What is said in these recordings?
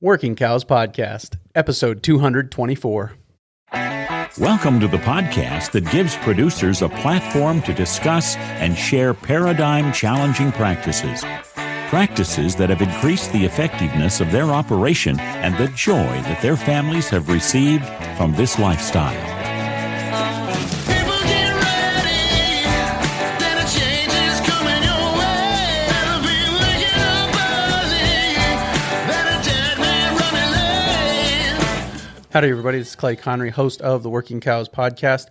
Working Cows Podcast, episode 224. Welcome to the podcast that gives producers a platform to discuss and share paradigm-challenging practices. Practices that have increased the effectiveness of their operation and the joy that their families have received from this lifestyle. Howdy, everybody. This is Clay Connery, host of the Working Cows Podcast,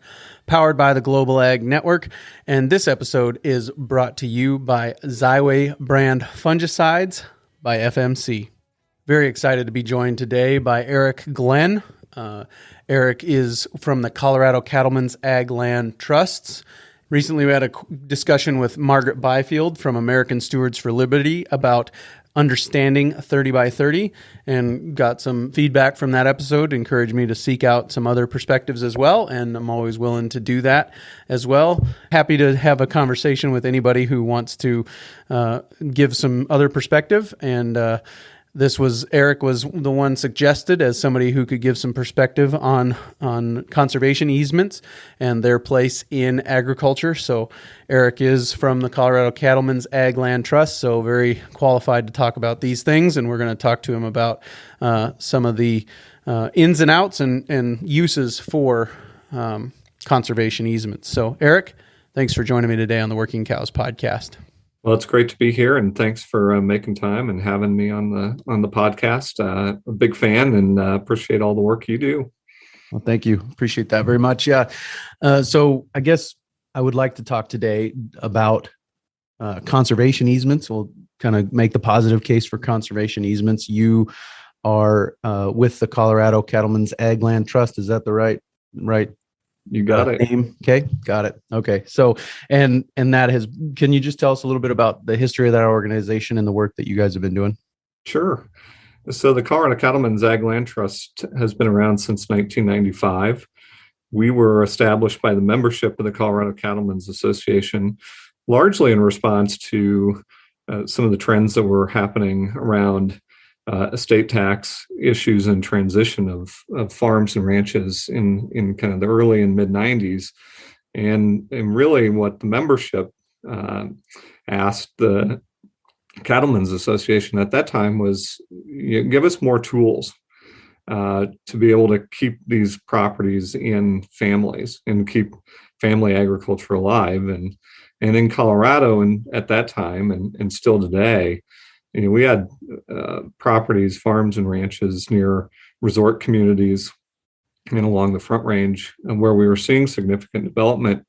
powered by the Global Ag Network. And this episode is brought to you by Xyway brand fungicides by FMC. Very excited to be joined today by Erik Glenn. Erik is from the Colorado Cattlemen's Ag Land Trusts. Recently, we had a discussion with Margaret Byfield from American Stewards for Liberty about understanding 30 by 30 and got some feedback from that episode. Encouraged me to seek out some other perspectives as well, and I'm always willing to do that as well. Happy to have a conversation with anybody who wants to give some other perspective, and Erik was the one suggested as somebody who could give some perspective on conservation easements and their place in agriculture. So Erik is from the Colorado Cattlemen's Ag Land Trust, so very qualified to talk about these things. And we're going to talk to him about some of the ins and outs and uses for conservation easements. So Erik, thanks for joining me today on the Working Cows Podcast. Well, it's great to be here, and thanks for making time and having me on the podcast. A big fan, and appreciate all the work you do. Well, thank you. Appreciate that very much. Yeah. So I guess I would like to talk today about conservation easements. We'll kind of make the positive case for conservation easements. You are with the Colorado Cattlemen's Ag Land Trust. Is that the right? You got it. Name? Okay, got it. Okay, so and that has. Can you just tell us a little bit about the history of that organization and the work that you guys have been doing? Sure. So the Colorado Cattlemen's Ag Land Trust has been around since 1995. We were established by the membership of the Colorado Cattlemen's Association, largely in response to some of the trends that were happening around estate tax issues and transition of farms and ranches in kind of the early and mid 90s. And really what the membership asked the Cattlemen's Association at that time was, give us more tools to be able to keep these properties in families and keep family agriculture alive. And in Colorado, and at that time and still today, we had properties, farms, and ranches near resort communities and along the Front Range, where we were seeing significant development,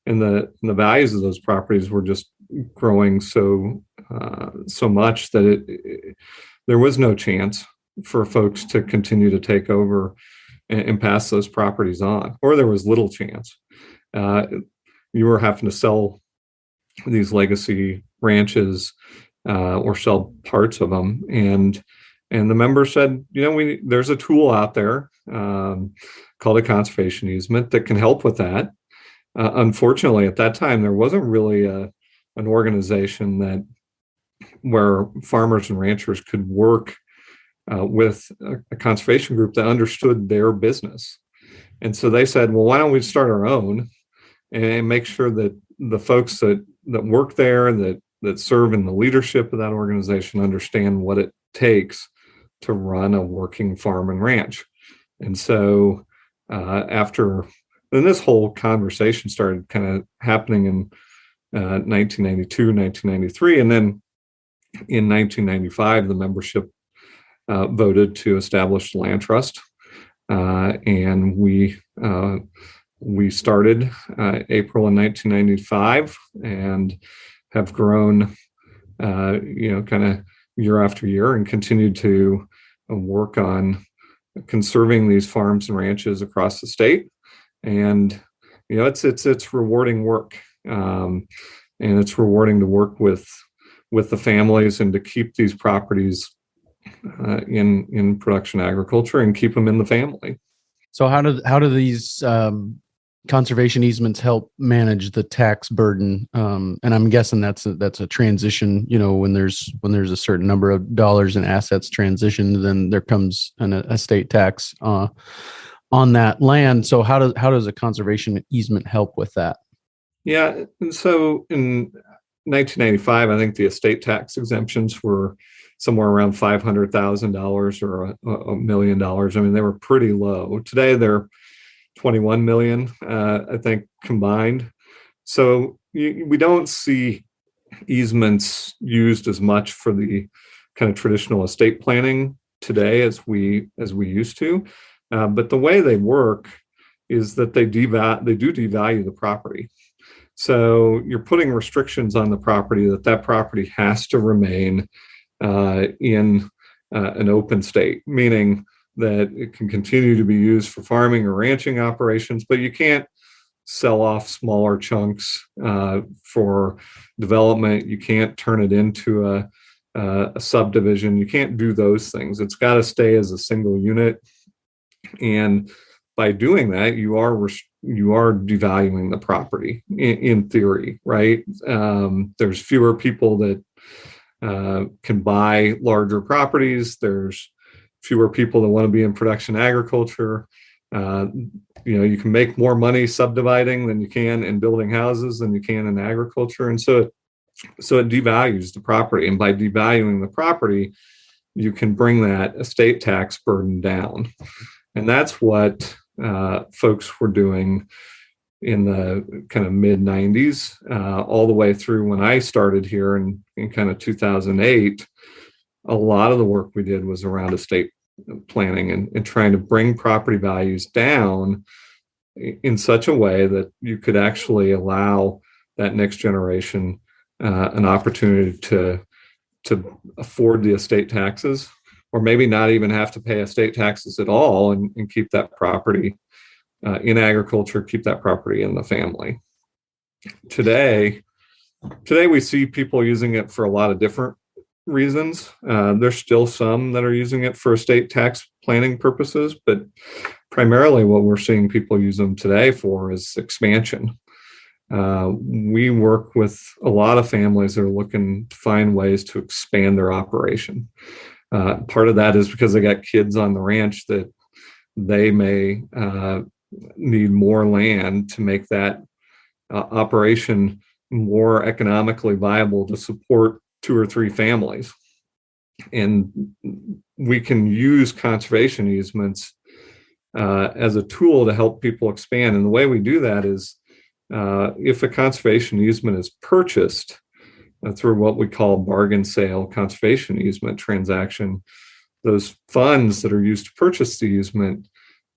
and the values of those properties were just growing so much that there was no chance for folks to continue to take over and pass those properties on, or there was little chance. You were having to sell these legacy ranches or sell parts of them, and the members said, there's a tool out there called a conservation easement that can help with that. Unfortunately, at that time, there wasn't really an organization where farmers and ranchers could work with a conservation group that understood their business. And so they said, well, why don't we start our own and make sure that the folks that work there, that serve in the leadership of that organization, understand what it takes to run a working farm and ranch. And so then this whole conversation started kind of happening in 1992, 1993. And then in 1995, the membership voted to establish the land trust. And we started April in 1995 and have grown, kind of year after year, and continued to work on conserving these farms and ranches across the state. And it's rewarding work, and it's rewarding to work with the families and to keep these properties in production agriculture and keep them in the family. So how do these conservation easements help manage the tax burden, and I'm guessing that's a transition. When there's a certain number of dollars in assets transitioned, then there comes an estate tax on that land. So how does a conservation easement help with that? Yeah, and so in 1995, I think the estate tax exemptions were somewhere around $500,000 or $1 million. I mean, they were pretty low. Today, they're 21 million, I think, combined. So we don't see easements used as much for the kind of traditional estate planning today as we used to. But the way they work is that they do devalue the property. So you're putting restrictions on the property that property has to remain in an open state, meaning that it can continue to be used for farming or ranching operations, but you can't sell off smaller chunks for development. You can't turn it into a subdivision. You can't do those things. It's got to stay as a single unit. And by doing that, you are devaluing the property in theory, right? There's fewer people that can buy larger properties. There's fewer people that want to be in production agriculture. You can make more money subdividing than you can in building houses than you can in agriculture. And so it devalues the property. And by devaluing the property, you can bring that estate tax burden down. And that's what folks were doing in the kind of mid 90s, all the way through when I started here in kind of 2008. A lot of the work we did was around estate planning and trying to bring property values down in such a way that you could actually allow that next generation an opportunity to afford the estate taxes, or maybe not even have to pay estate taxes at all, and keep that property in agriculture, keep that property in the family. Today we see people using it for a lot of different reasons. There's still some that are using it for estate tax planning purposes, but primarily what we're seeing people use them today for is expansion. We work with a lot of families that are looking to find ways to expand their operation. Part of that is because they got kids on the ranch that they may need more land to make that operation more economically viable to support 2 or 3 families. And we can use conservation easements as a tool to help people expand. And the way we do that is if a conservation easement is purchased through what we call bargain sale conservation easement transaction, those funds that are used to purchase the easement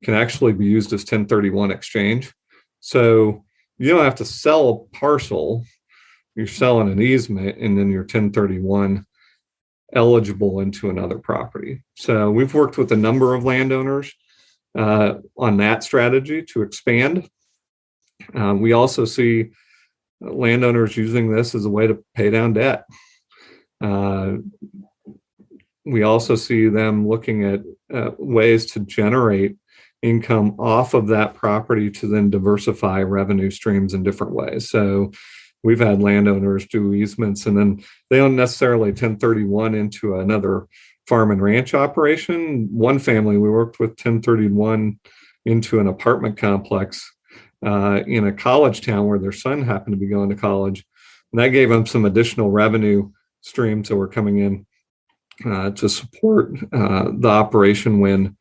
can actually be used as 1031 exchange. So you don't have to sell a parcel. You're selling an easement, and then you're 1031 eligible into another property. So we've worked with a number of landowners on that strategy to expand. We also see landowners using this as a way to pay down debt. We also see them looking at ways to generate income off of that property to then diversify revenue streams in different ways. So we've had landowners do easements, and then they don't necessarily 1031 into another farm and ranch operation. One family we worked with 1031 into an apartment complex in a college town where their son happened to be going to college. And that gave them some additional revenue streams that were coming in to support the operation when,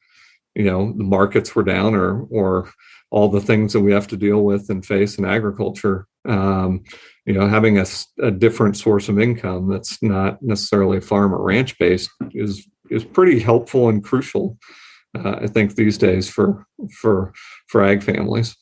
the markets were down or all the things that we have to deal with and face in agriculture. Having a different source of income that's not necessarily farm or ranch based is pretty helpful and crucial, I think, these days for ag families.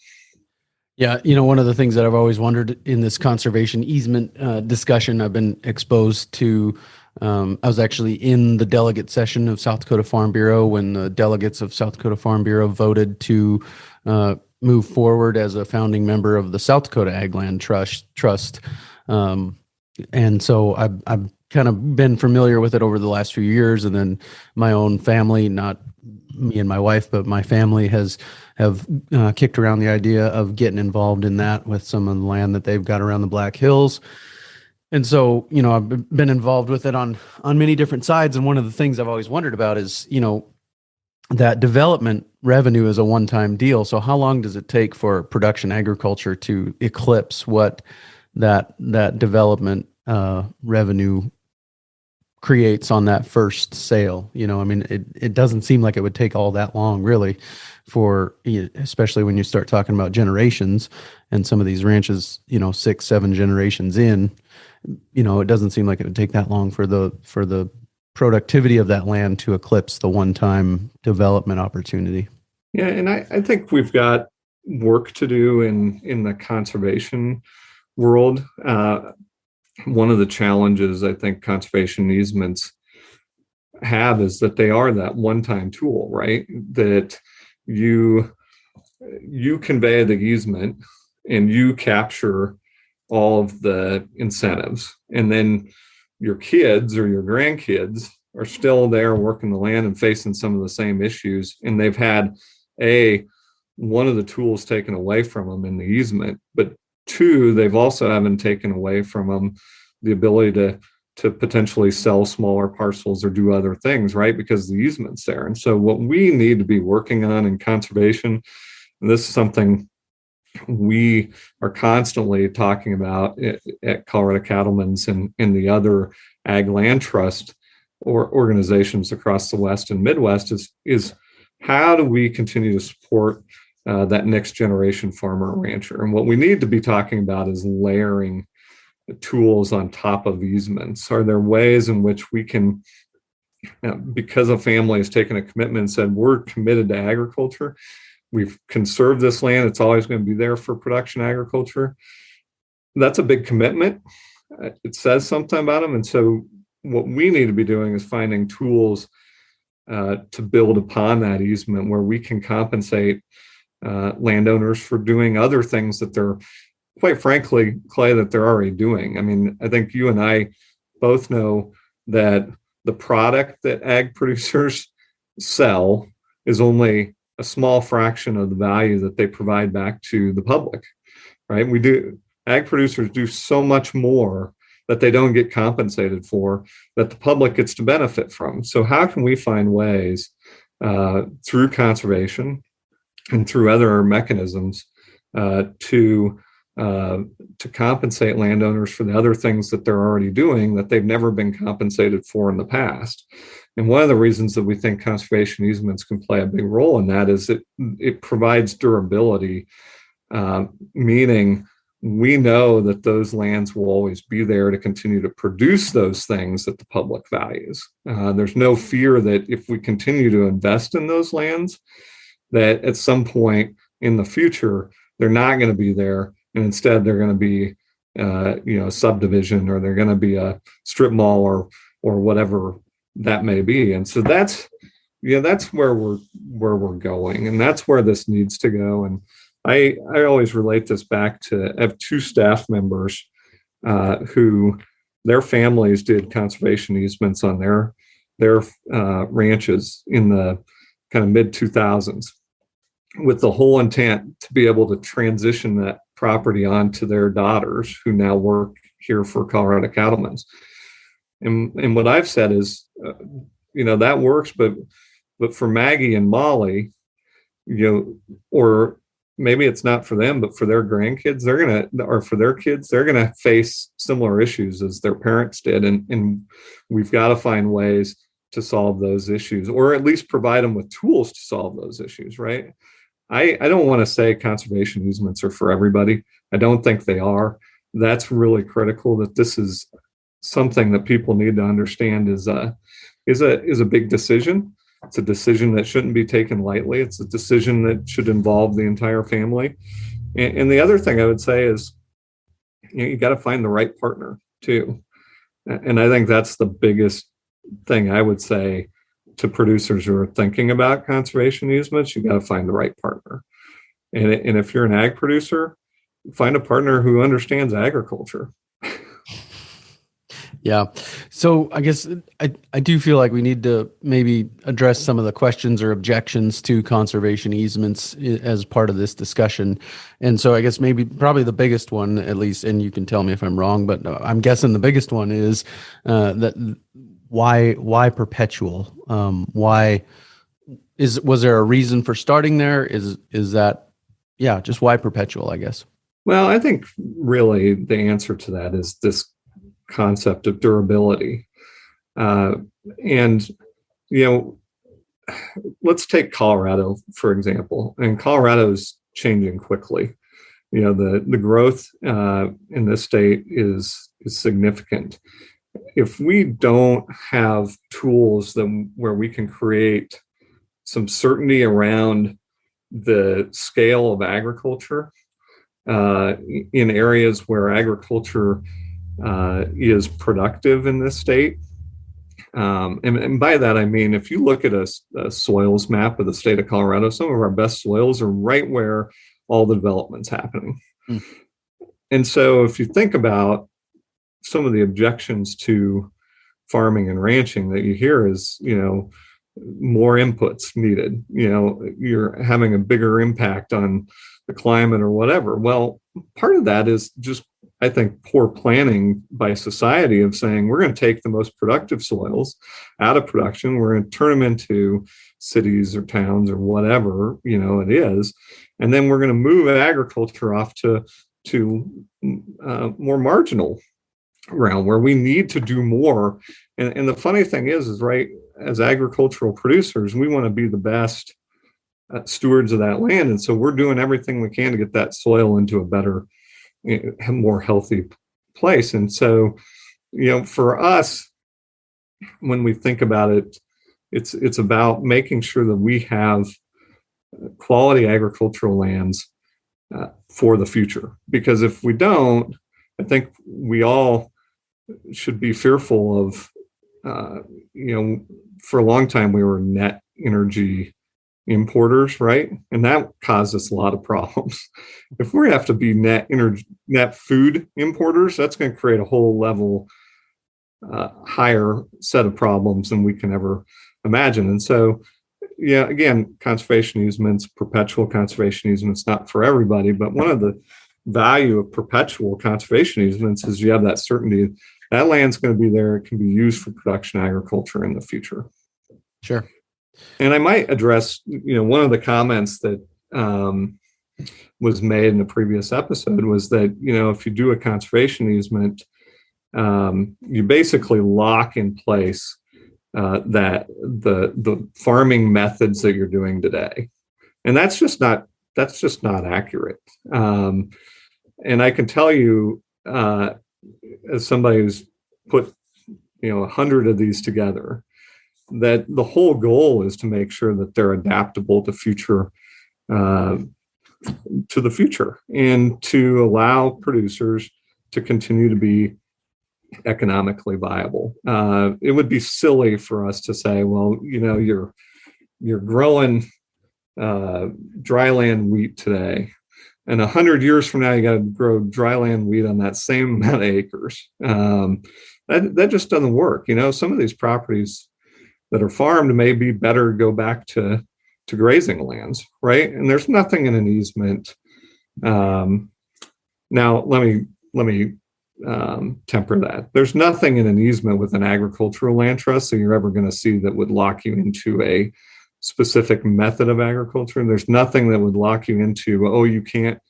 Yeah, one of the things that I've always wondered in this conservation easement discussion, I've been exposed to. I was actually in the delegate session of South Dakota Farm Bureau when the delegates of South Dakota Farm Bureau voted to move forward as a founding member of the South Dakota Ag Land Trust. And so I've kind of been familiar with it over the last few years, and then my own family, not me and my wife, but my family have kicked around the idea of getting involved in that with some of the land that they've got around the Black Hills. And so, I've been involved with it on many different sides. And one of the things I've always wondered about is, that development revenue is a one-time deal. So how long does it take for production agriculture to eclipse what that development revenue creates on that first sale? It doesn't seem like it would take all that long, really, especially when you start talking about generations and some of these ranches, 6-7 generations in. It doesn't seem like it would take that long for the productivity of that land to eclipse the one-time development opportunity. Yeah, and I think we've got work to do in the conservation world. One of the challenges I think conservation easements have is that they are that one-time tool, right? That you convey the easement and you capture all of the incentives, and then your kids or your grandkids are still there working the land and facing some of the same issues, and they've had one of the tools taken away from them in the easement, but two, they've also haven't taken away from them the ability to potentially sell smaller parcels or do other things, right? Because the easement's there. And so what we need to be working on in conservation, and this is something we are constantly talking about at Colorado Cattlemen's and in the other ag land trust or organizations across the West and Midwest, is how do we continue to support that next generation farmer or rancher? And what we need to be talking about is layering tools on top of easements. Are there ways in which we can, because a family has taken a commitment and said, we're committed to agriculture, we've conserved this land, it's always going to be there for production agriculture. That's a big commitment. It says something about them. And so what we need to be doing is finding tools to build upon that easement where we can compensate landowners for doing other things that they're, quite frankly, Clay, that they're already doing. I mean, I think you and I both know that the product that ag producers sell is only a small fraction of the value that they provide back to the public, right? Ag producers do so much more that they don't get compensated for, that the public gets to benefit from. So how can we find ways through conservation and through other mechanisms to compensate landowners for the other things that they're already doing that they've never been compensated for in the past? And one of the reasons that we think conservation easements can play a big role in that is it provides durability, meaning we know that those lands will always be there to continue to produce those things that the public values. There's no fear that if we continue to invest in those lands, that at some point in the future, they're not going to be there. And instead, they're going to be a subdivision, or they're going to be a strip mall or whatever that may be. And so that's where we're going, and that's where this needs to go. And I always relate this back to, I have two staff members who their families did conservation easements on their ranches in the kind of mid 2000s with the whole intent to be able to transition that property onto their daughters who now work here for Colorado Cattlemen's. And what I've said is, that works, but for Maggie and Molly, or maybe it's not for them, but for their grandkids, or for their kids, they're gonna face similar issues as their parents did, and we've got to find ways to solve those issues, or at least provide them with tools to solve those issues, right? I don't want to say conservation easements are for everybody. I don't think they are. That's really critical, that this is something that people need to understand is a big decision. It's a decision that shouldn't be taken lightly. It's a decision that should involve the entire family. And the other thing I would say is, you got to find the right partner too. And I think that's the biggest thing I would say to producers who are thinking about conservation easements. You got to find the right partner. And if you're an ag producer, find a partner who understands agriculture. Yeah. So I guess I do feel like we need to maybe address some of the questions or objections to conservation easements as part of this discussion. And so I guess probably the biggest one, at least, and you can tell me if I'm wrong, but I'm guessing the biggest one is that why perpetual? Was there a reason for starting there? Is that, yeah, just why perpetual, I guess? Well, I think really the answer to that is this concept of durability. And, you know, let's take Colorado, for example. And Colorado is changing quickly. You know, the growth in this state is significant. If we don't have tools where we can create some certainty around the scale of agriculture in areas where agriculture is productive in this state. And by that, I mean, if you look at a soils map of the state of Colorado, some of our best soils are right where all the development's happening. And so if you think about some of the objections to farming and ranching that you hear is, you know, more inputs needed, you know, you're having a bigger impact on the climate or whatever. Well, part of that is just, I think, poor planning by society of saying we're going to take the most productive soils out of production, we're going to turn them into cities or towns or whatever, you know, it is, and then we're going to move agriculture off to more marginal ground where we need to do more. And the funny thing is right, as agricultural producers, we want to be the best stewards of that land, and so we're doing everything we can to get that soil into a better, more healthy place. And so, you know, for us, when we think about it, it's about making sure that we have quality agricultural lands for the future. Because if we don't, I think we all should be fearful of, you know, for a long time we were net energy importers, right? And that caused us a lot of problems. If we have to be net food importers, that's going to create a whole level higher set of problems than we can ever imagine. And so, yeah, again, conservation easements, perpetual conservation easements, not for everybody, but one of the value of perpetual conservation easements is you have that certainty that land's going to be there. It can be used for production agriculture in the future. Sure. And I might address, you know, one of the comments that was made in the previous episode was that, you know, if you do a conservation easement, you basically lock in place that the farming methods that you're doing today, and that's just not accurate. And I can tell you, as somebody who's put, you know, 100 of these together, that the whole goal is to make sure that they're adaptable to the future and to allow producers to continue to be economically viable. It would be silly for us to say, well, you know, you're growing dryland wheat today, and 100 years from now, you got to grow dryland wheat on that same amount of acres. That just doesn't work. You know, some of these properties that are farmed may be better to go back to grazing lands, right? And there's nothing in an easement. Now, let me temper that. There's nothing in an easement with an agricultural land trust that you're ever going to see that would lock you into a specific method of agriculture. And there's nothing that would lock you into, oh, you can't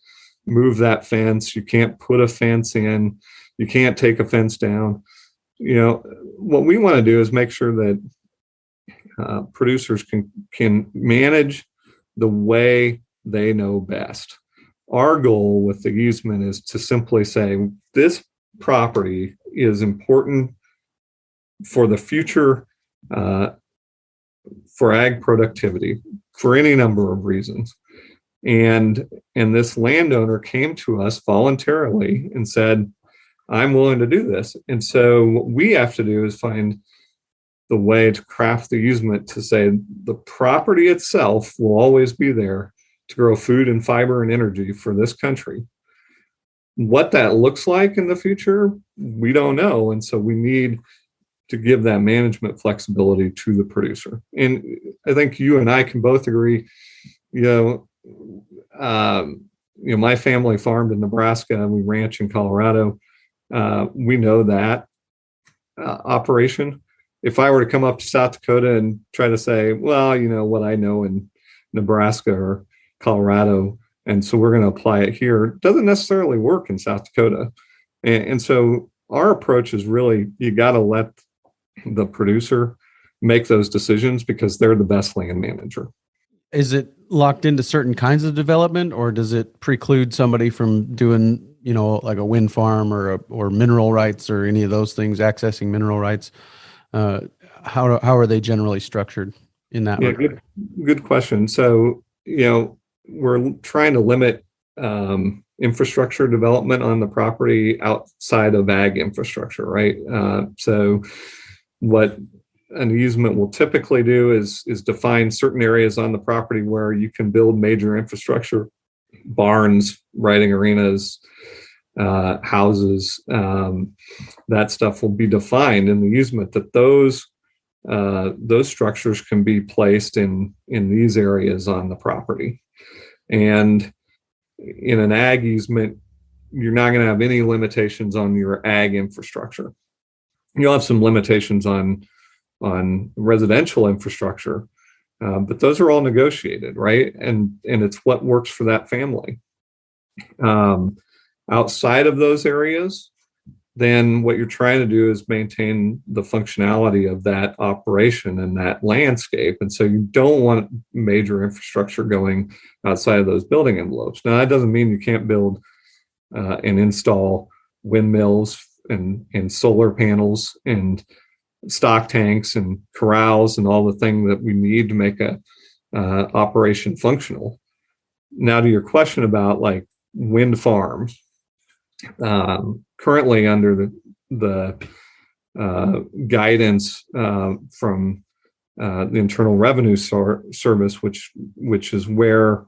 move that fence, you can't put a fence in, you can't take a fence down. You know, what we want to do is make sure that producers can manage the way they know best. Our goal with the easement is to simply say this property is important for the future, for ag productivity, for any number of reasons. And this landowner came to us voluntarily and said, I'm willing to do this. And so what we have to do is find the way to craft the easement to say the property itself will always be there to grow food and fiber and energy for this country. What that looks like in the future, we don't know. And so we need to give that management flexibility to the producer. And I think you and I can both agree, you know, my family farmed in Nebraska and we ranch in Colorado. We know that operation. If I were to come up to South Dakota and try to say, well, what I know in Nebraska or Colorado, and so we're going to apply it here, it doesn't necessarily work in South Dakota. And so our approach is really, you got to let the producer make those decisions because they're the best land manager. Is it locked into certain kinds of development, or does it preclude somebody from doing, like a wind farm or mineral rights or any of those things, accessing mineral rights? How are they generally structured in that regard? Good question. So, we're trying to limit infrastructure development on the property outside of ag infrastructure, right? So what an easement will typically do is define certain areas on the property where you can build major infrastructure, barns, riding arenas, houses. That stuff will be defined in the easement, that those structures can be placed in these areas on the property. And in an ag easement, you're not going to have any limitations on your ag infrastructure. You'll have some limitations on residential infrastructure, but those are all negotiated, right? And it's what works for that family. Outside of those areas, then what you're trying to do is maintain the functionality of that operation and that landscape. And so you don't want major infrastructure going outside of those building envelopes. Now, that doesn't mean you can't build and install windmills and solar panels and stock tanks and corrals and all the things that we need to make a operation functional. Now, to your question about like wind farms, currently under the guidance from the Internal Revenue Service, which is where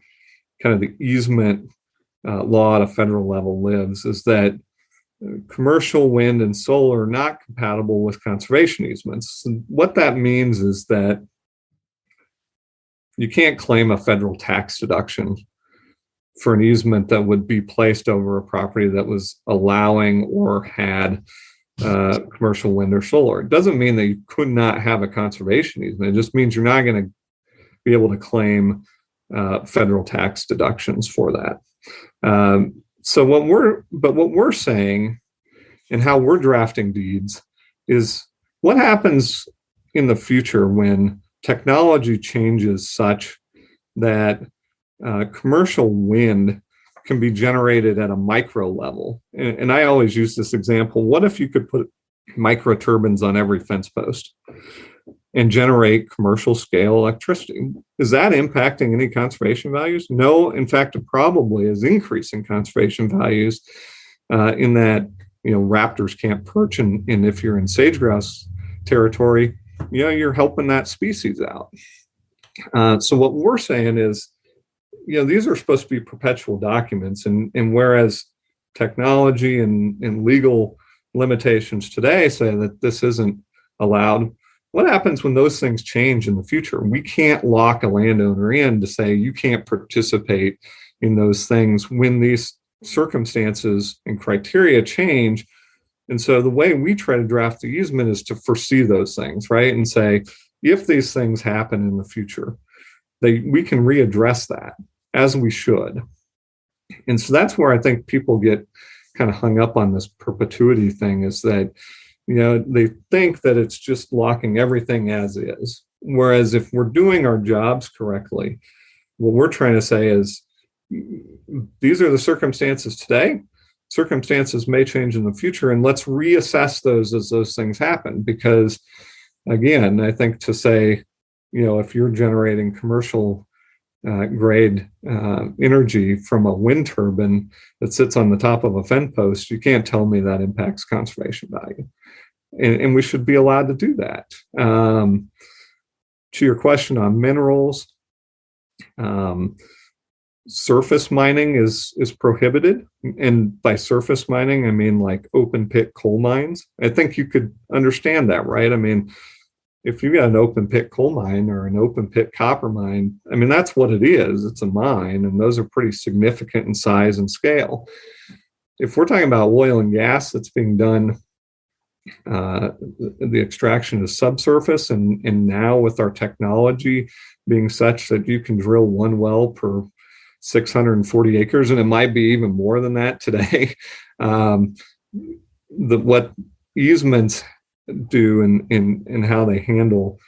kind of the easement law at a federal level lives, is that commercial wind and solar are not compatible with conservation easements. And what that means is that you can't claim a federal tax deduction for an easement that would be placed over a property that was allowing or had commercial wind or solar. It doesn't mean that you could not have a conservation easement. It just means you're not going to be able to claim federal tax deductions for that. So what we're saying and how we're drafting deeds is what happens in the future when technology changes such that commercial wind can be generated at a micro level. And I always use this example. What if you could put micro turbines on every fence post and generate commercial scale electricity? Is that impacting any conservation values? No. In fact, it probably is increasing conservation values in that, raptors can't perch. And if you're in sage-grouse territory, you're helping that species out. So what we're saying is, these are supposed to be perpetual documents. And whereas technology and legal limitations today say that this isn't allowed, what happens when those things change in the future? We can't lock a landowner in to say you can't participate in those things when these circumstances and criteria change. And so the way we try to draft the easement is to foresee those things, right? And say, if these things happen in the future, we can readdress that, as we should. And so that's where I think people get kind of hung up on this perpetuity thing, is that, they think that it's just locking everything as is. Whereas if we're doing our jobs correctly, what we're trying to say is, these are the circumstances today. Circumstances may change in the future, and let's reassess those as those things happen. Because again, I think to say, if you're generating commercial grade energy from a wind turbine that sits on the top of a fence post, you can't tell me that impacts conservation value. And we should be allowed to do that. To your question on minerals, surface mining is prohibited. And by surface mining, I mean like open pit coal mines. I think you could understand that, right? I mean, if you got an open pit coal mine or an open pit copper mine, I mean, that's what it is. It's a mine, and those are pretty significant in size and scale. If we're talking about oil and gas that's being done, the extraction is subsurface, and now with our technology being such that you can drill one well per 640 acres, and it might be even more than that today. What easements do in how they handle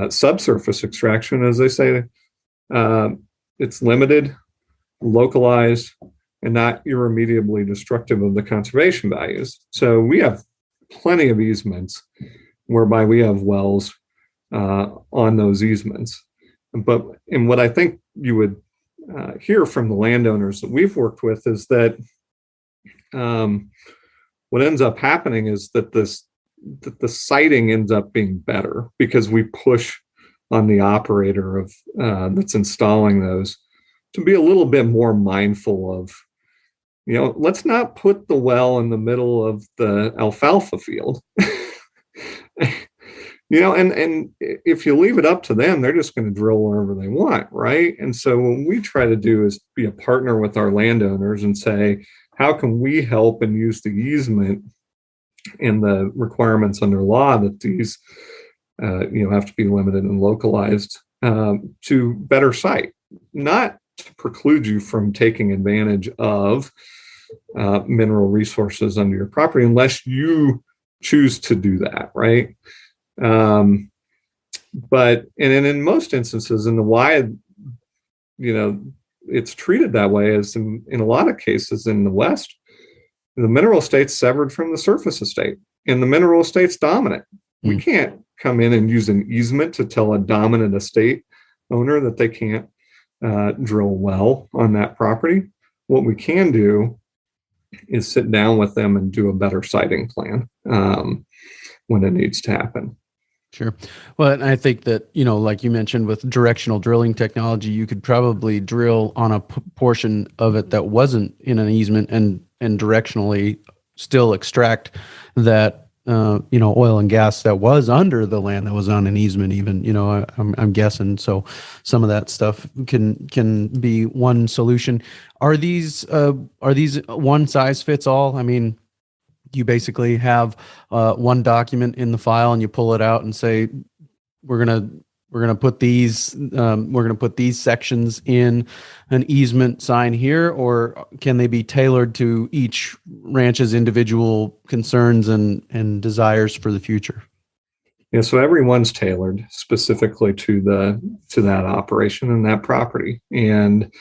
subsurface extraction, as they say, it's limited, localized, and not irremediably destructive of the conservation values. So we have plenty of easements whereby we have wells on those easements. And what I think you would hear from the landowners that we've worked with is that what ends up happening is that the siting ends up being better because we push on the operator of that's installing those to be a little bit more mindful of, let's not put the well in the middle of the alfalfa field. And if you leave it up to them, they're just going to drill wherever they want, right? And so what we try to do is be a partner with our landowners and say, how can we help and use the easement and the requirements under law that these have to be limited and localized to better site, not to preclude you from taking advantage of mineral resources under your property unless you choose to do that, right? But in most instances, in the why, it's treated that way as in a lot of cases in the West, the mineral estate's severed from the surface estate, and the mineral estate's dominant. We can't come in and use an easement to tell a dominant estate owner that they can't drill well on that property. What we can do is sit down with them and do a better siting plan when it needs to happen. Sure. Well, and I think that, like you mentioned with directional drilling technology, you could probably drill on a portion of it that wasn't in an easement and directionally still extract that, oil and gas that was under the land that was on an easement even, I'm guessing. So some of that stuff can be one solution. Are these one size fits all? I mean, you basically have one document in the file and you pull it out and say, we're gonna put these sections in an easement sign here, or can they be tailored to each ranch's individual concerns and desires for the future? Yeah, so everyone's tailored specifically to that operation and that property. And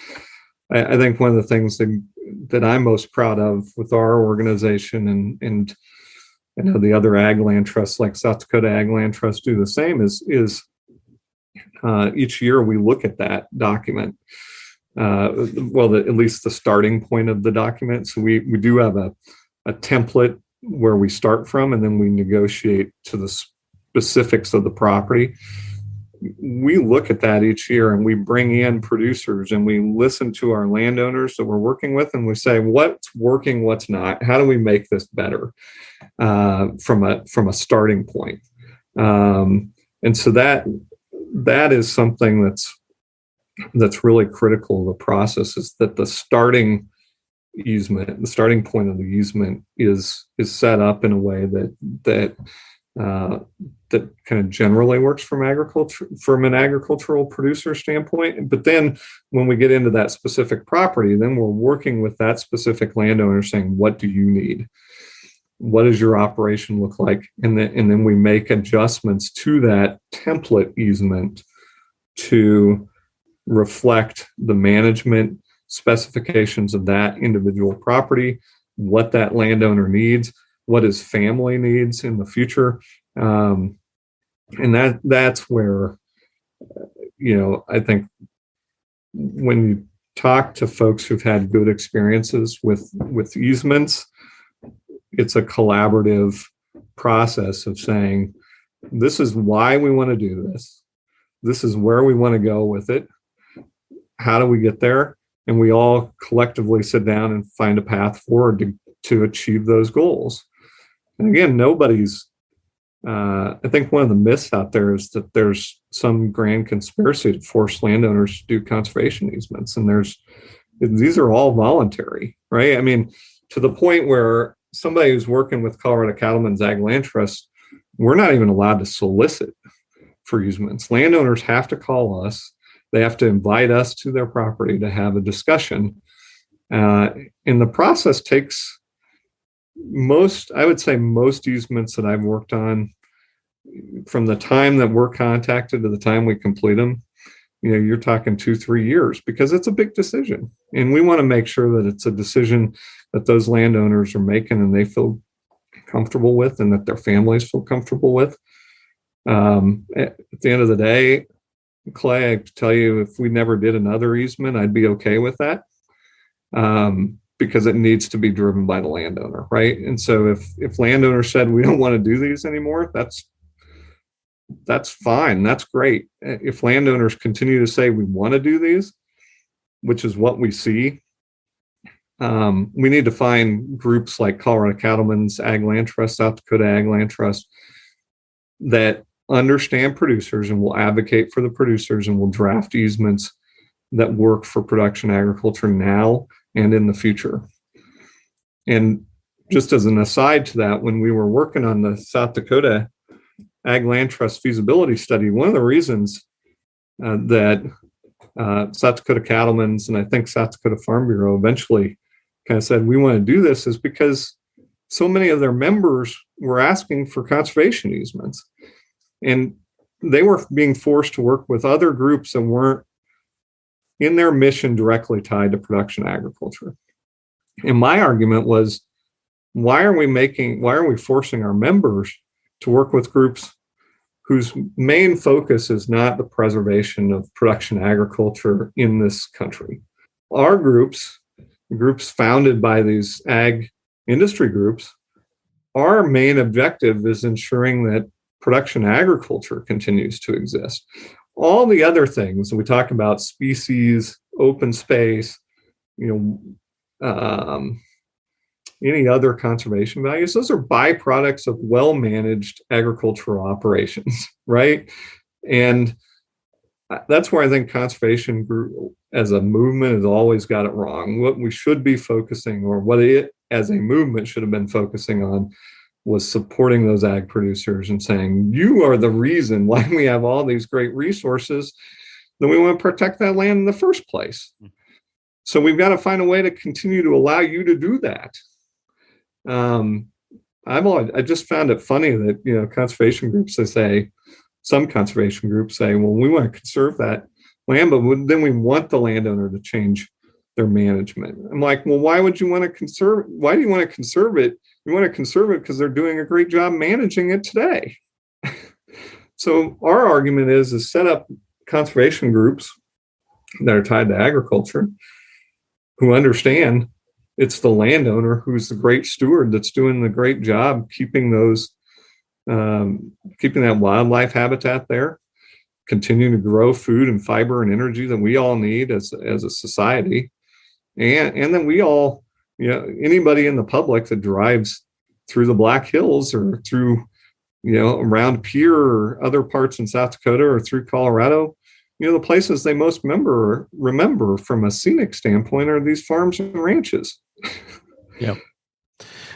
I think one of the things that I'm most proud of with our organization, and I know the other ag land trusts like South Dakota Ag Land Trust do the same, is each year we look at that document. At least the starting point of the document. So we do have a template where we start from, and then we negotiate to the specifics of the property. We look at that each year, and we bring in producers, and we listen to our landowners that we're working with, and we say, what's working, what's not? How do we make this better from a starting point? And so that is something that's really critical of the process, is that the starting point of the easement is set up in a way that kind of generally works from an agricultural producer standpoint. But then when we get into that specific property, then we're working with that specific landowner saying, what do you need? What does your operation look like? And then we make adjustments to that template easement to reflect the management specifications of that individual property, what that landowner needs, what his family needs in the future. And that's where, I think when you talk to folks who've had good experiences with easements, it's a collaborative process of saying, this is why we want to do this. This is where we want to go with it. How do we get there? and we all collectively sit down and find a path forward to achieve those goals. And again, I think one of the myths out there is that there's some grand conspiracy to force landowners to do conservation easements, and these are all voluntary, right? I mean, to the point where somebody who's working with Colorado Cattlemen's Ag Land Trust, we're not even allowed to solicit for easements. Landowners have to call us. They have to invite us to their property to have a discussion. And the process takes I would say most easements that I've worked on, from the time that we're contacted to the time we complete them, you're talking 2-3 years, because it's a big decision. And we want to make sure that it's a decision that those landowners are making and they feel comfortable with, and that their families feel comfortable with. At the end of the day, Clay, I tell you, if we never did another easement, I'd be okay with that, because it needs to be driven by the landowner, right? And so if landowners said we don't want to do these anymore, that's fine. That's great. If landowners continue to say we want to do these, which is what we see, we need to find groups like Colorado Cattlemen's Ag Land Trust, South Dakota Ag Land Trust, that understand producers and will advocate for the producers and will draft easements that work for production agriculture now and in the future. And just as an aside to that, when we were working on the South Dakota Ag Land Trust feasibility study, one of the reasons that South Dakota Cattlemen's and I think South Dakota Farm Bureau eventually kind of said we want to do this is because so many of their members were asking for conservation easements, and they were being forced to work with other groups that weren't in their mission directly tied to production agriculture. And my argument was, why are we forcing our members to work with groups whose main focus is not the preservation of production agriculture in this country? Our groups founded by these ag industry groups, our main objective is ensuring that production agriculture continues to exist. All the other things we talk about, species, open space, any other conservation values, those are byproducts of well-managed agricultural operations, right? And that's where I think conservation group as a movement has always got it wrong. What we should be focusing, or what it as a movement should have been focusing on, was supporting those ag producers and saying, you are the reason why we have all these great resources, then we want to protect that land in the first place. So we've got to find a way to continue to allow you to do that. I just found it funny that, conservation groups, some conservation groups say, well, we want to conserve that land, but then we want the landowner to change their management. I'm like, well, why do you want to conserve it? You want to conserve it because they're doing a great job managing it today. So our argument is set up conservation groups that are tied to agriculture, who understand it's the landowner who's the great steward that's doing the great job keeping that wildlife habitat there, continuing to grow food and fiber and energy that we all need as a society. And then we all, anybody in the public that drives through the Black Hills or through, around Pierre or other parts in South Dakota or through Colorado, the places they most remember from a scenic standpoint are these farms and ranches. Yeah.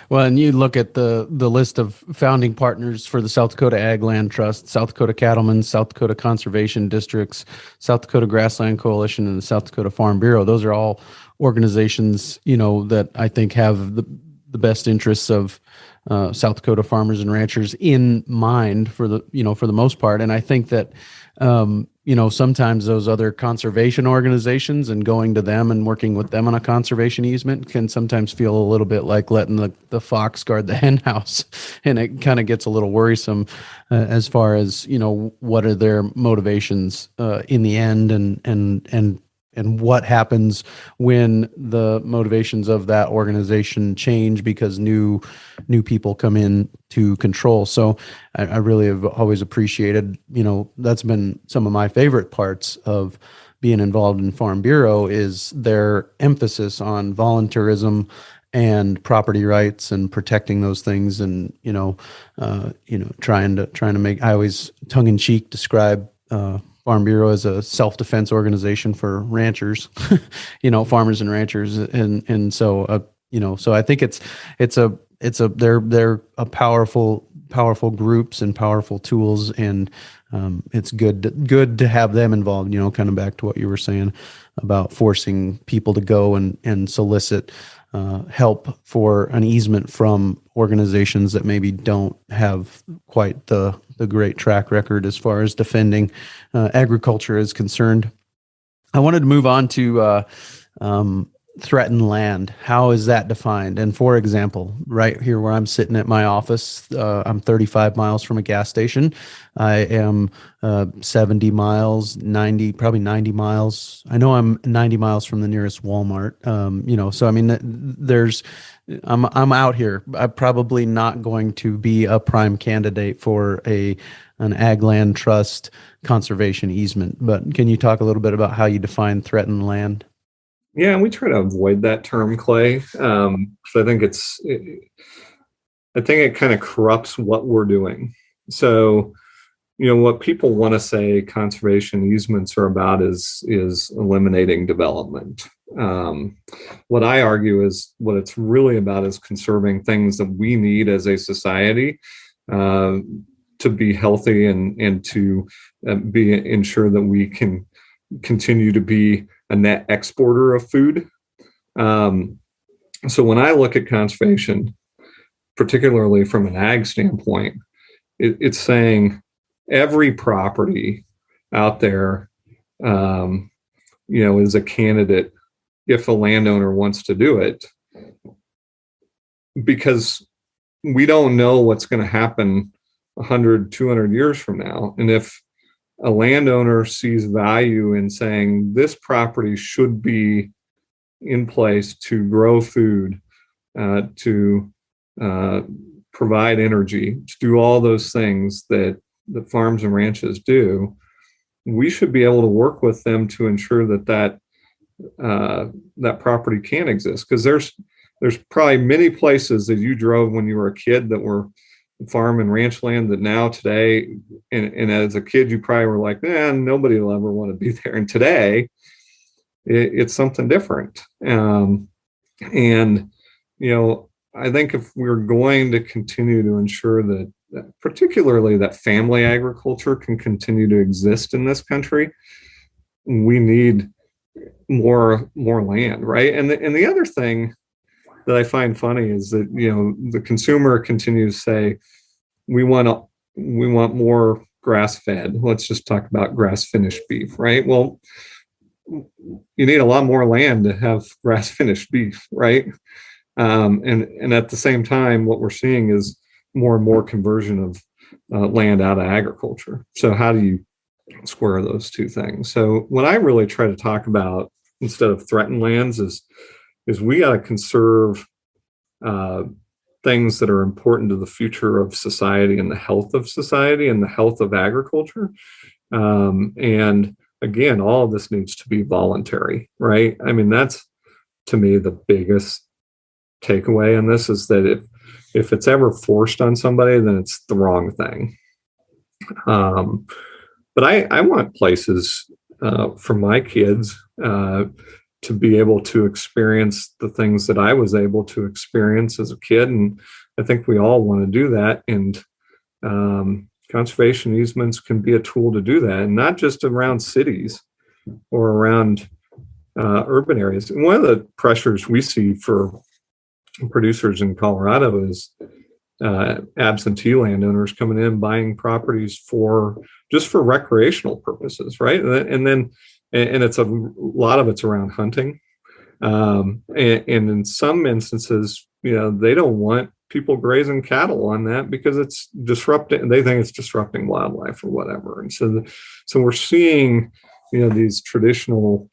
Well, and you look at the list of founding partners for the South Dakota Ag Land Trust, South Dakota Cattlemen, South Dakota Conservation Districts, South Dakota Grassland Coalition, and the South Dakota Farm Bureau. Those are all organizations, that I think have the best interests of South Dakota farmers and ranchers in mind for the most part. And I think that, sometimes those other conservation organizations and going to them and working with them on a conservation easement can sometimes feel a little bit like letting the fox guard the hen house. And it kind of gets a little worrisome as far as, what are their motivations in the end and and what happens when the motivations of that organization change because new people come in to control. So I really have always appreciated, that's been some of my favorite parts of being involved in Farm Bureau is their emphasis on volunteerism and property rights and protecting those things, and trying to make. I always tongue in cheek describe Farm Bureau as a self-defense organization for ranchers, farmers and ranchers, and so so I think they're a powerful groups and powerful tools, and it's good to have them involved. Kind of back to what you were saying about forcing people to go and solicit help for an easement from organizations that maybe don't have quite the great track record as far as defending agriculture is concerned. I wanted to move on to threatened land. How is that defined? And for example, right here where I'm sitting at my office, I'm 35 miles from a gas station. I am 70 miles, 90, probably 90 miles. I know I'm 90 miles from the nearest Walmart. So I mean, I'm out here. I'm probably not going to be a prime candidate for an ag land trust conservation easement. But can you talk a little bit about how you define threatened land? Yeah, and we try to avoid that term, Clay. So I think it kind of corrupts what we're doing. So, what people want to say conservation easements are about is eliminating development. What I argue is what it's really about is conserving things that we need as a society to be healthy and to ensure that we can continue to be a net exporter of food. So when I look at conservation, particularly from an ag standpoint, it's saying every property out there, is a candidate if a landowner wants to do it, because we don't know what's going to happen 100, 200 years from now. And if a landowner sees value in saying this property should be in place to grow food, to provide energy, to do all those things that farms and ranches do, we should be able to work with them to ensure that property can exist. Because there's probably many places that you drove when you were a kid that were farm and ranch land that now today, and as a kid you probably were like, nobody will ever want to be there. And today it's something different. And I think if we're going to continue to ensure that particularly that family agriculture can continue to exist in this country, we need more land, right? And the other thing that I find funny is that the consumer continues to say we want more grass fed. Let's just talk about grass finished beef, right? Well, you need a lot more land to have grass finished beef, right? And at the same time, what we're seeing is more and more conversion of land out of agriculture. So how do you square those two things? So what I really try to talk about instead of threatened lands is we got to conserve things that are important to the future of society and the health of society and the health of agriculture. And again, all of this needs to be voluntary, right? I mean, that's to me the biggest takeaway in this is that if it's ever forced on somebody, then it's the wrong thing. But I want places for my kids to be able to experience the things that I was able to experience as a kid. And I think we all want to do that. And conservation easements can be a tool to do that, and not just around cities or around urban areas. And one of the pressures we see for producers in Colorado is absentee landowners coming in, buying properties just for recreational purposes, right? And it's a lot of it's around hunting. And in some instances, they don't want people grazing cattle on that because it's disrupting. They think it's disrupting wildlife or whatever. And so we're seeing, these traditional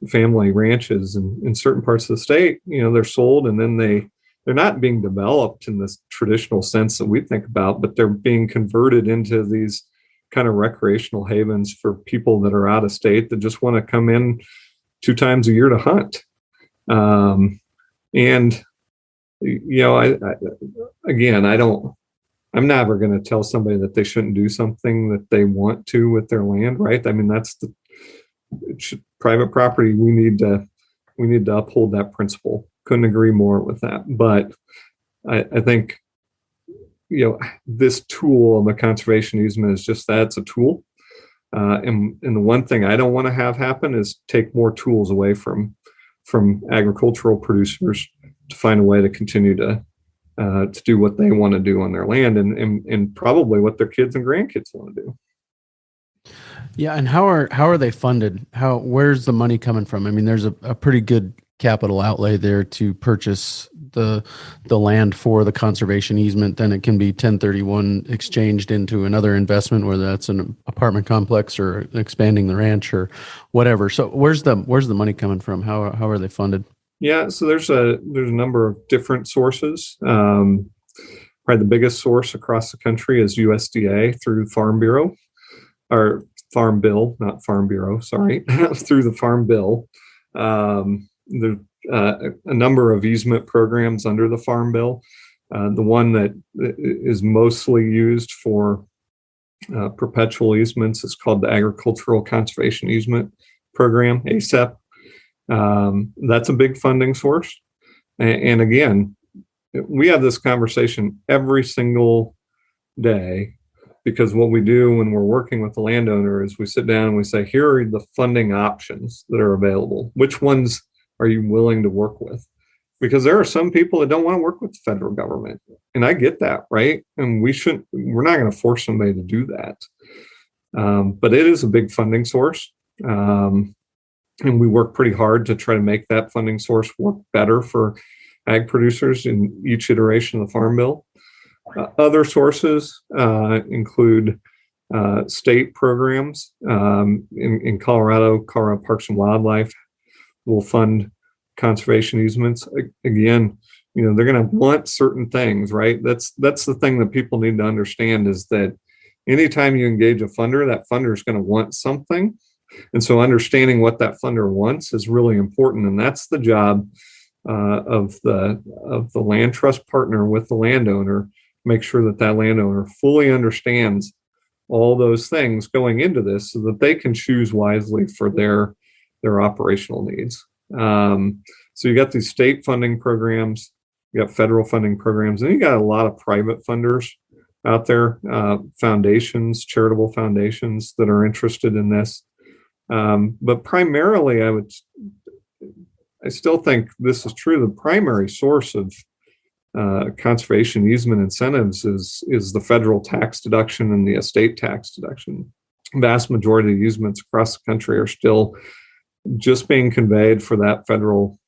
family ranches in certain parts of the state. They're sold, and then they're not being developed in this traditional sense that we think about, but they're being converted into these kind of recreational havens for people that are out of state that just want to come in 2 times a year to hunt. And I'm never going to tell somebody that they shouldn't do something that they want to with their land, right? I mean, private property. We need to uphold that principle. Couldn't agree more with that. But I think, this tool of the conservation easement is just that. It's a tool. And the one thing I don't want to have happen is take more tools away from agricultural producers to find a way to continue to do what they want to do on their land, and probably what their kids and grandkids want to do. Yeah, and how are they funded? Where's the money coming from? I mean, there's a pretty good capital outlay there to purchase the land for the conservation easement. Then it can be 1031 exchanged into another investment, whether that's an apartment complex or expanding the ranch or whatever. So where's the money coming from? How are they funded? Yeah, so there's a number of different sources. Probably the biggest source across the country is USDA through Farm Bureau, or Farm Bill, not Farm Bureau, sorry, through the Farm Bill. There's a number of easement programs under the Farm Bill. The one that is mostly used for perpetual easements is called the Agricultural Conservation Easement Program, ACEP. That's a big funding source. And again, we have this conversation every single day, because what we do when we're working with the landowner is we sit down and we say, here are the funding options that are available. Which ones are you willing to work with? Because there are some people that don't want to work with the federal government. And I get that, right? And we're not going to force somebody to do that. But it is a big funding source. And we work pretty hard to try to make that funding source work better for ag producers in each iteration of the Farm Bill. Other sources include state programs. In Colorado Parks and Wildlife will fund conservation easements. Again, they're going to want certain things, right? That's the thing that people need to understand, is that anytime you engage a funder, that funder is going to want something. And so understanding what that funder wants is really important. And that's the job of the land trust partner with the landowner. Make sure that landowner fully understands all those things going into this, so that they can choose wisely for their operational needs. So you got these state funding programs, you got federal funding programs, and you got a lot of private funders out there, foundations, charitable foundations that are interested in this. But primarily, I still think this is true. The primary source of conservation easement incentives is the federal tax deduction and the estate tax deduction. Vast majority of easements across the country are still just being conveyed for that federal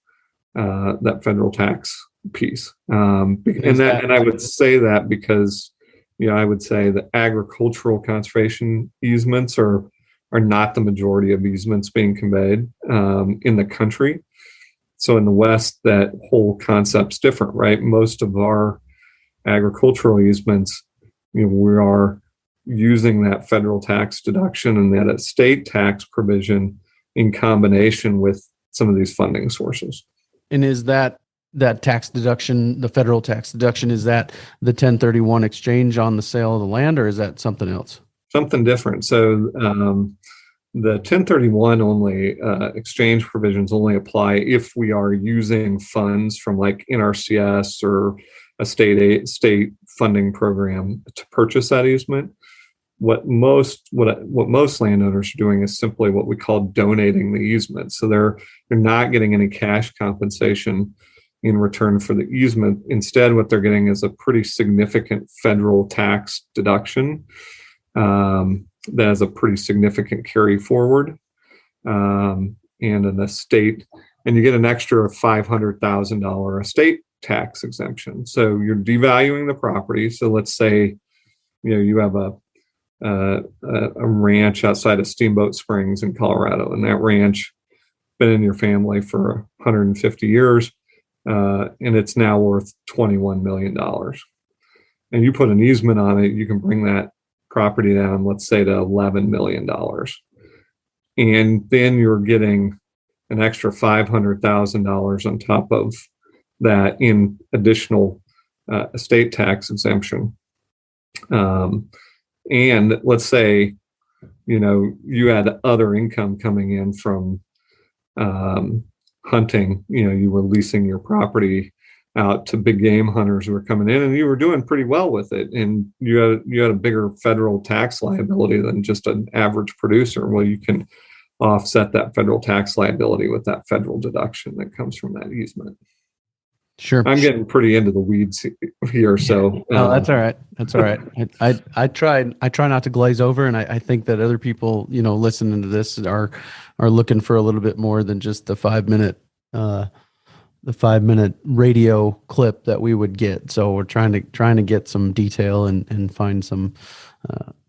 tax piece. And I would say that because I would say that agricultural conservation easements are not the majority of easements being conveyed in the country. So in the West, that whole concept's different, right? Most of our agricultural easements, we are using that federal tax deduction and that estate tax provision in combination with some of these funding sources. And is that tax deduction, the federal tax deduction, is that the 1031 exchange on the sale of the land, or is that something else? Something different. So the 1031 only exchange provisions only apply if we are using funds from like NRCS or a state funding program to purchase that easement. What most landowners are doing is simply what we call donating the easement. So they're not getting any cash compensation in return for the easement. Instead, what they're getting is a pretty significant federal tax deduction that has a pretty significant carry forward, and an estate, and you get an extra $500,000 estate tax exemption. So you're devaluing the property. So let's say you have a a ranch outside of Steamboat Springs in Colorado, and that ranch been in your family for 150 years, and it's now worth $21 million. And you put an easement on it, you can bring that property down, let's say, to $11 million. And then you're getting an extra $500,000 on top of that in additional estate tax exemption. And let's say, you had other income coming in from hunting, you were leasing your property out to big game hunters who were coming in, and you were doing pretty well with it, and you had a bigger federal tax liability than just an average producer. Well, you can offset that federal tax liability with that federal deduction that comes from that easement. Sure. I'm getting pretty into the weeds here, so no, that's all right. That's all right. I try not to glaze over, and I think that other people, listening to this are looking for a little bit more than just the 5-minute radio clip that we would get. So we're trying to get some detail and find some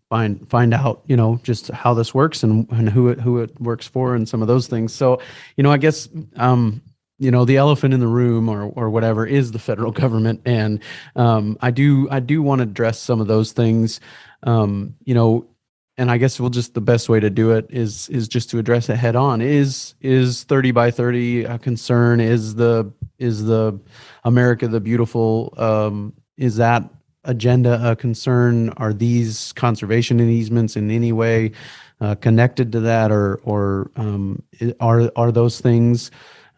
find out, just how this works and who it works for and some of those things. So, I guess the elephant in the room or whatever is the federal government. And I do want to address some of those things, and I guess the best way to do it is just to address it head on. Is 30 by 30 a concern? Is the America the Beautiful, is that agenda a concern? Are these conservation easements in any way connected to that, or are those things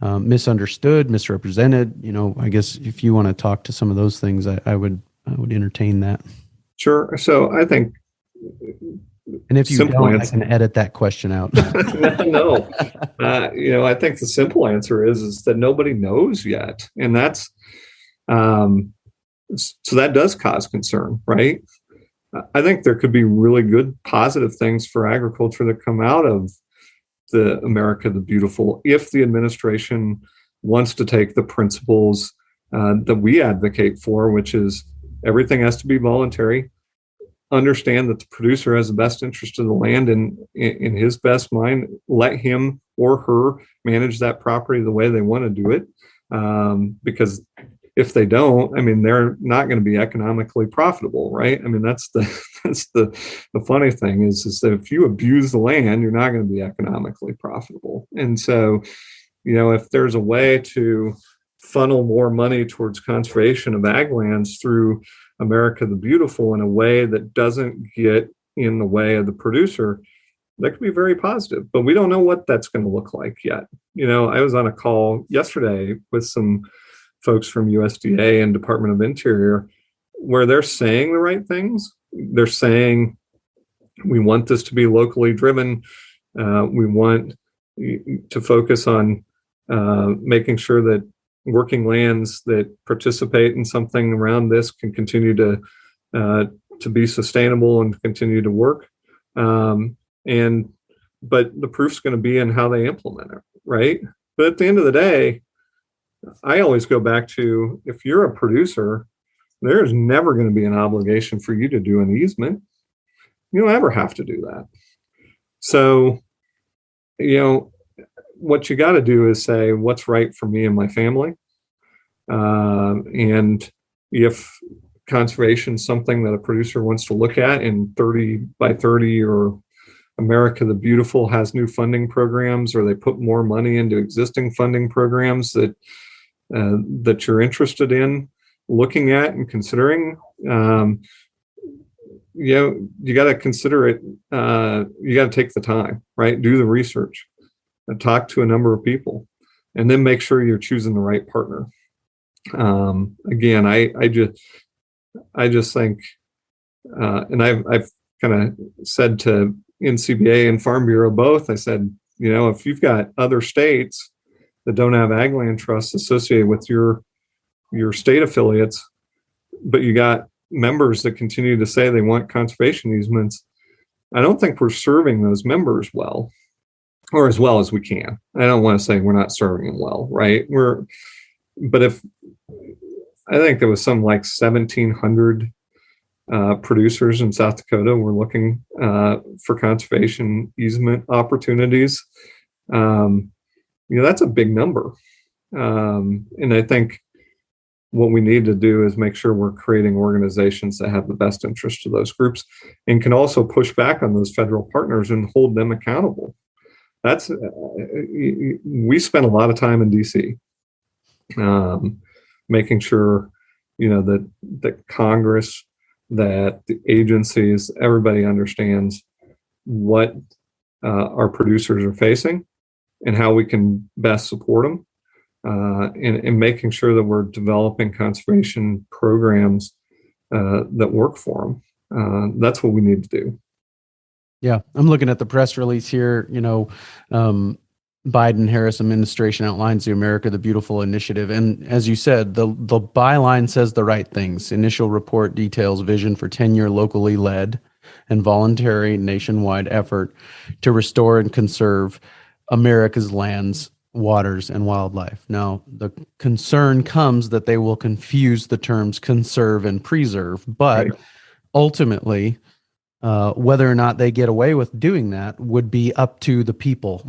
misunderstood, misrepresented? I guess if you want to talk to some of those things, I would entertain that. Sure. So I think, and if you don't, I can edit that question out. No. I think the simple answer is that nobody knows yet, and that's so that does cause concern, right? I think there could be really good positive things for agriculture that come out of the America the Beautiful if the administration wants to take the principles that we advocate for, which is everything has to be voluntary. Understand that the producer has the best interest of the land, and in his best mind, let him or her manage that property the way they want to do it. Because if they don't, they're not going to be economically profitable, right? That's the funny thing is that if you abuse the land, you're not going to be economically profitable. And so, if there's a way to funnel more money towards conservation of ag lands through America the Beautiful in a way that doesn't get in the way of the producer, that could be very positive. But we don't know what that's going to look like yet. I was on a call yesterday with some folks from USDA and Department of Interior where they're saying the right things. They're saying, we want this to be locally driven. We want to focus on making sure that working lands that participate in something around this can continue to be sustainable and continue to work. But the proof's going to be in how they implement it, right? But at the end of the day, I always go back to, if you're a producer, there's never going to be an obligation for you to do an easement. You don't ever have to do that. So, what you got to do is say, what's right for me and my family? And if conservation is something that a producer wants to look at in 30 by 30, or America the Beautiful has new funding programs, or they put more money into existing funding programs that you're interested in looking at and considering, you got to consider it. You got to take the time, right? Do the research and talk to a number of people, and then make sure you're choosing the right partner. Again, I just think, and I've kind of said to NCBA and Farm Bureau both, I said, if you've got other states that don't have ag land trusts associated with your state affiliates, but you got members that continue to say they want conservation easements, I don't think we're serving those members well, or as well as we can. I don't want to say we're not serving them well, right? But if I think there was some like 1,700 producers in South Dakota. We're looking for conservation easement opportunities. That's a big number. And I think what we need to do is make sure we're creating organizations that have the best interest of those groups and can also push back on those federal partners and hold them accountable. We spent a lot of time in DC, making sure, that Congress, that the agencies, everybody understands what our producers are facing and how we can best support them. And making sure that we're developing conservation programs that work for them. That's what we need to do. Yeah, I'm looking at the press release here. Biden-Harris administration outlines the America the Beautiful initiative. And as you said, the byline says the right things. Initial report details vision for 10-year locally led and voluntary nationwide effort to restore and conserve America's lands, waters, and wildlife. Now, the concern comes that they will confuse the terms conserve and preserve, but right. Ultimately, whether or not they get away with doing that would be up to the people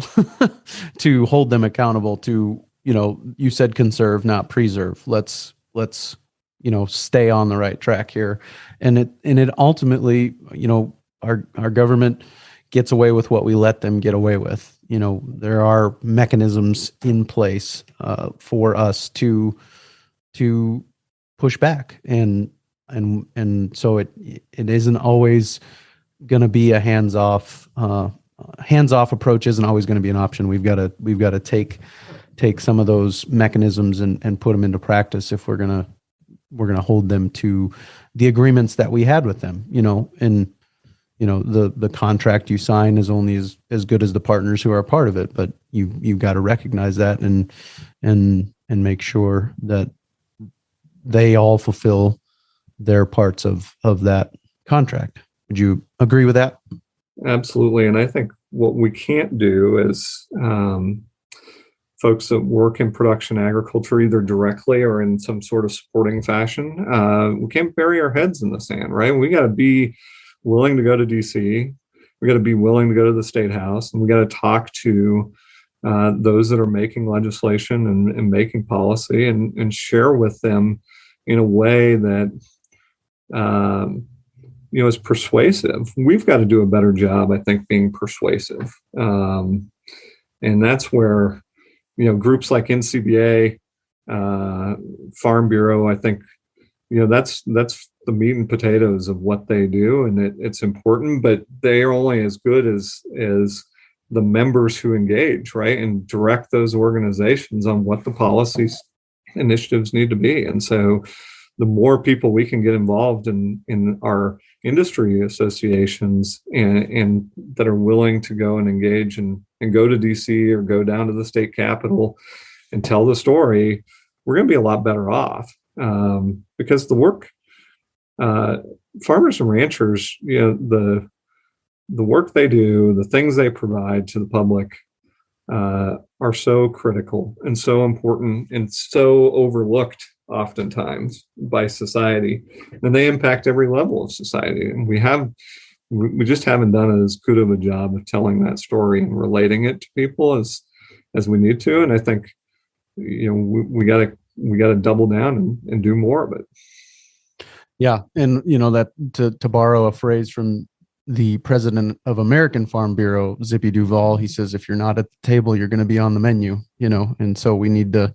to hold them accountable to, you said conserve, not preserve. Let's stay on the right track here. And it ultimately, our government gets away with what we let them get away with. There are mechanisms in place for us to push back, and so it isn't always going to be a hands off approach. Isn't always going to be an option. We've got to take some of those mechanisms and put them into practice if we're gonna hold them to the agreements that we had with them. And the contract you sign is only as good as the partners who are a part of it, but you've got to recognize that and make sure that they all fulfill their parts of that contract. Would you agree with that? Absolutely. And I think what we can't do is folks that work in production agriculture, either directly or in some sort of supporting fashion, we can't bury our heads in the sand, right? We got to be willing to go to DC. We got to be willing to go to the State House, and we got to talk to those that are making legislation and making policy, and share with them in a way that is persuasive. We've got to do a better job, I think, being persuasive, and that's where groups like NCBA, Farm Bureau, I think that's the meat and potatoes of what they do, and it's important, but they are only as good as the members who engage, right, and direct those organizations on what the policies initiatives need to be. And so the more people we can get involved in our industry associations and that are willing to go and engage and go to DC or go down to the state capitol and tell the story, we're going to be a lot better off. Because the work, farmers and ranchers, the work they do, the things they provide to the public are so critical and so important and so overlooked oftentimes by society, and they impact every level of society. And we just haven't done as good of a job of telling that story and relating it to people as we need to. And I think we got to double down and do more of it. Yeah. And that to borrow a phrase from the president of American Farm Bureau, Zippy Duvall, he says, if you're not at the table, you're going to be on the menu, and so we need to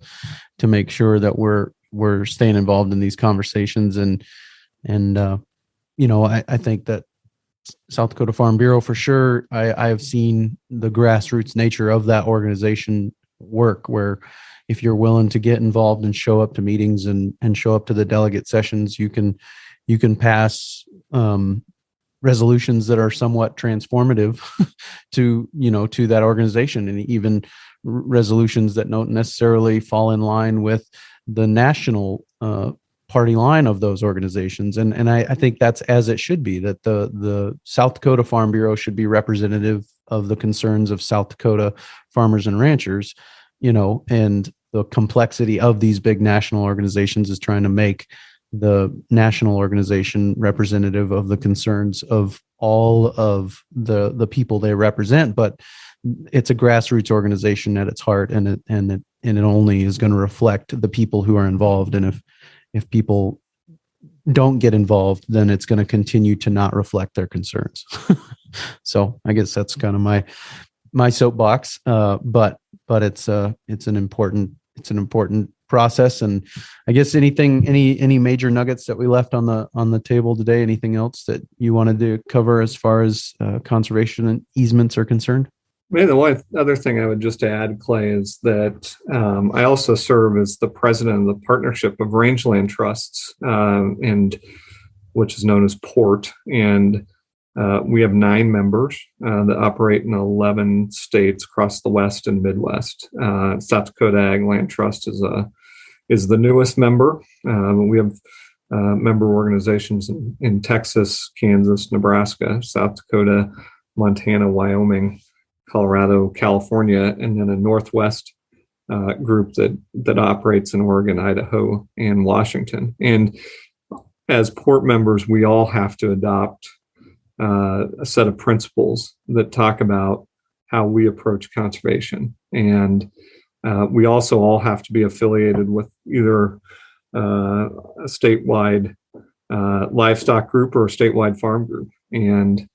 make sure that we're staying involved in these conversations. And I think that South Dakota Farm Bureau, for sure, I have seen the grassroots nature of that organization work, where if you're willing to get involved and show up to meetings and show up to the delegate sessions, you can pass resolutions that are somewhat transformative to that organization, and even resolutions that don't necessarily fall in line with the national party line of those organizations. And I think that's as it should be, that the South Dakota Farm Bureau should be representative of the concerns of South Dakota farmers and ranchers, and the complexity of these big national organizations is trying to make the national organization representative of the concerns of all of the people they represent, but it's a grassroots organization at its heart, and it only is going to reflect the people who are involved. And if people don't get involved, then it's going to continue to not reflect their concerns. So I guess that's kind of my soapbox. But it's an important process. And I guess any major nuggets that we left on the table today, anything else that you wanted to cover as far as conservation and easements are concerned? Maybe the one other thing I would just add, Clay, is that I also serve as the president of the Partnership of Rangeland Trusts, and which is known as PORT. And we have 9 members that operate in 11 states across the West and Midwest. South Dakota Ag Land Trust is the newest member. We have member organizations in Texas, Kansas, Nebraska, South Dakota, Montana, Wyoming, Colorado, California, and then a Northwest group that operates in Oregon, Idaho, and Washington. And as port members, we all have to adopt a set of principles that talk about how we approach conservation. And we also all have to be affiliated with either a statewide livestock group or a statewide farm group. And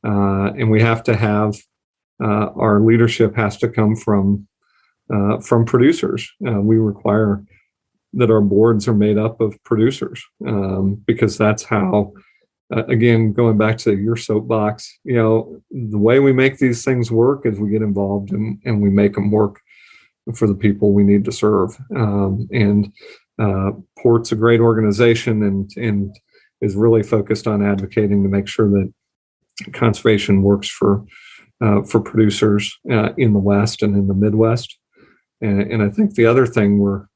we have to have our leadership has to come from producers. We require that our boards are made up of producers, because that's how, again, going back to your soapbox, the way we make these things work is we get involved and we make them work for the people we need to serve. Port's a great organization and is really focused on advocating to make sure that conservation works for producers in the West and in the Midwest. And I think the other thing we're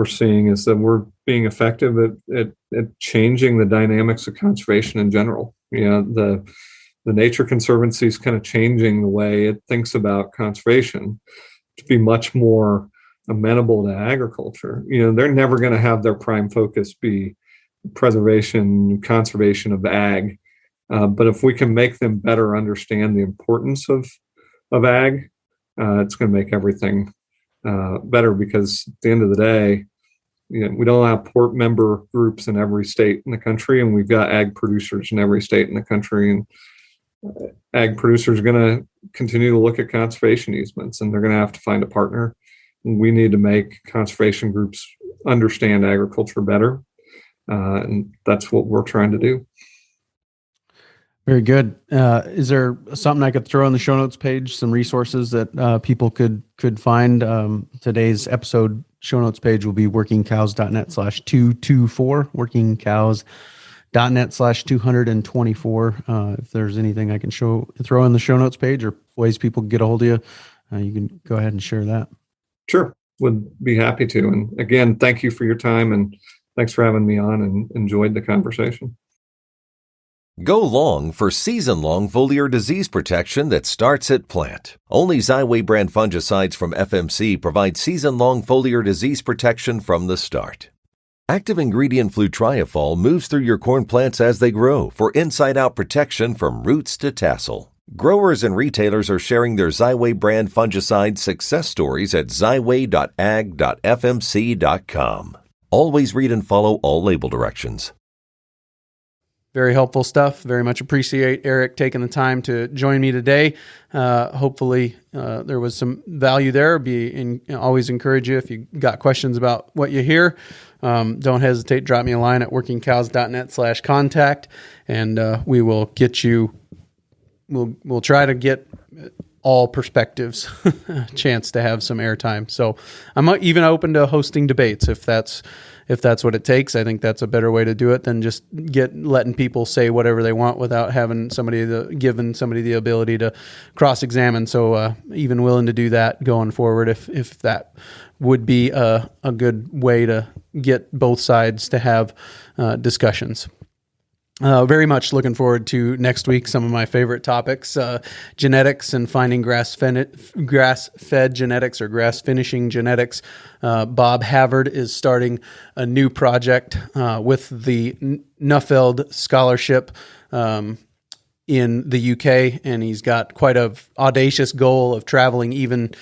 seeing is that we're being effective at changing the dynamics of conservation in general. The Nature Conservancy is kind of changing the way it thinks about conservation to be much more amenable to agriculture. They're never going to have their prime focus be preservation, conservation of ag. But if we can make them better understand the importance of ag, it's going to make everything better, because at the end of the day, we don't have port member groups in every state in the country, and we've got ag producers in every state in the country. And ag producers are going to continue to look at conservation easements, and they're going to have to find a partner. We need to make conservation groups understand agriculture better. And that's what we're trying to do. Very good. Is there something I could throw on the show notes page, some resources that people could find? Today's episode show notes page will be workingcows.net/224, workingcows.net/224. If there's anything I can throw in the show notes page or ways people can get a hold of you, you can go ahead and share that. Sure. Would be happy to. And again, thank you for your time, and thanks for having me on, and enjoyed the conversation. Go long for season-long foliar disease protection that starts at plant. Only Xyway brand fungicides from FMC provide season-long foliar disease protection from the start. Active ingredient flutriafol moves through your corn plants as they grow for inside-out protection from roots to tassel. Growers and retailers are sharing their Xyway brand fungicide success stories at xyway.ag.fmc.com. Always read and follow all label directions. Very helpful stuff. Very much appreciate Erik taking the time to join me today. Hopefully there was some value there. Always encourage you, if you got questions about what you hear, don't hesitate. Drop me a line at workingcows.net/contact, and we will get you. We'll try to get all perspectives a chance to have some airtime. So I'm even open to hosting debates if that's what it takes. I think that's a better way to do it than just letting people say whatever they want without having giving somebody the ability to cross-examine. So even willing to do that going forward if that would be a good way to get both sides to have discussions. Very much looking forward to next week. Some of my favorite topics, genetics and finding grass-fed genetics or grass finishing genetics. Bob Havard is starting a new project with the Nuffeld Scholarship in the UK, and he's got quite a audacious goal of traveling even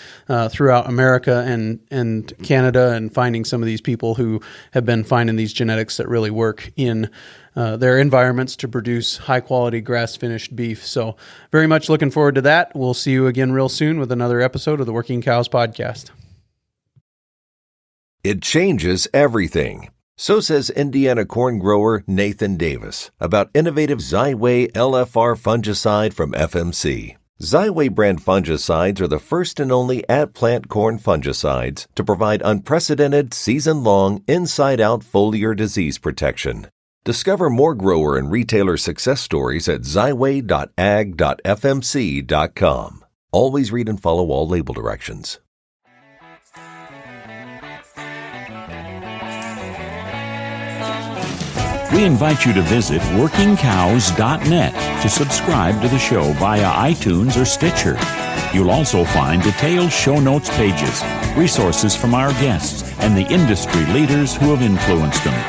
throughout America and Canada and finding some of these people who have been finding these genetics that really work in their environments to produce high-quality grass-finished beef. So very much looking forward to that. We'll see you again real soon with another episode of the Working Cows Podcast. It changes everything. So says Indiana corn grower Nathan Davis about innovative Xyway LFR fungicide from FMC. Xyway brand fungicides are the first and only at-plant corn fungicides to provide unprecedented season-long inside-out foliar disease protection. Discover more grower and retailer success stories at xyway.ag.fmc.com. Always read and follow all label directions. We invite you to visit workingcows.net to subscribe to the show via iTunes or Stitcher. You'll also find detailed show notes pages, resources from our guests, and the industry leaders who have influenced them.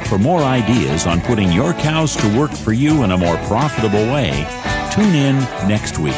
For more ideas on putting your cows to work for you in a more profitable way, tune in next week.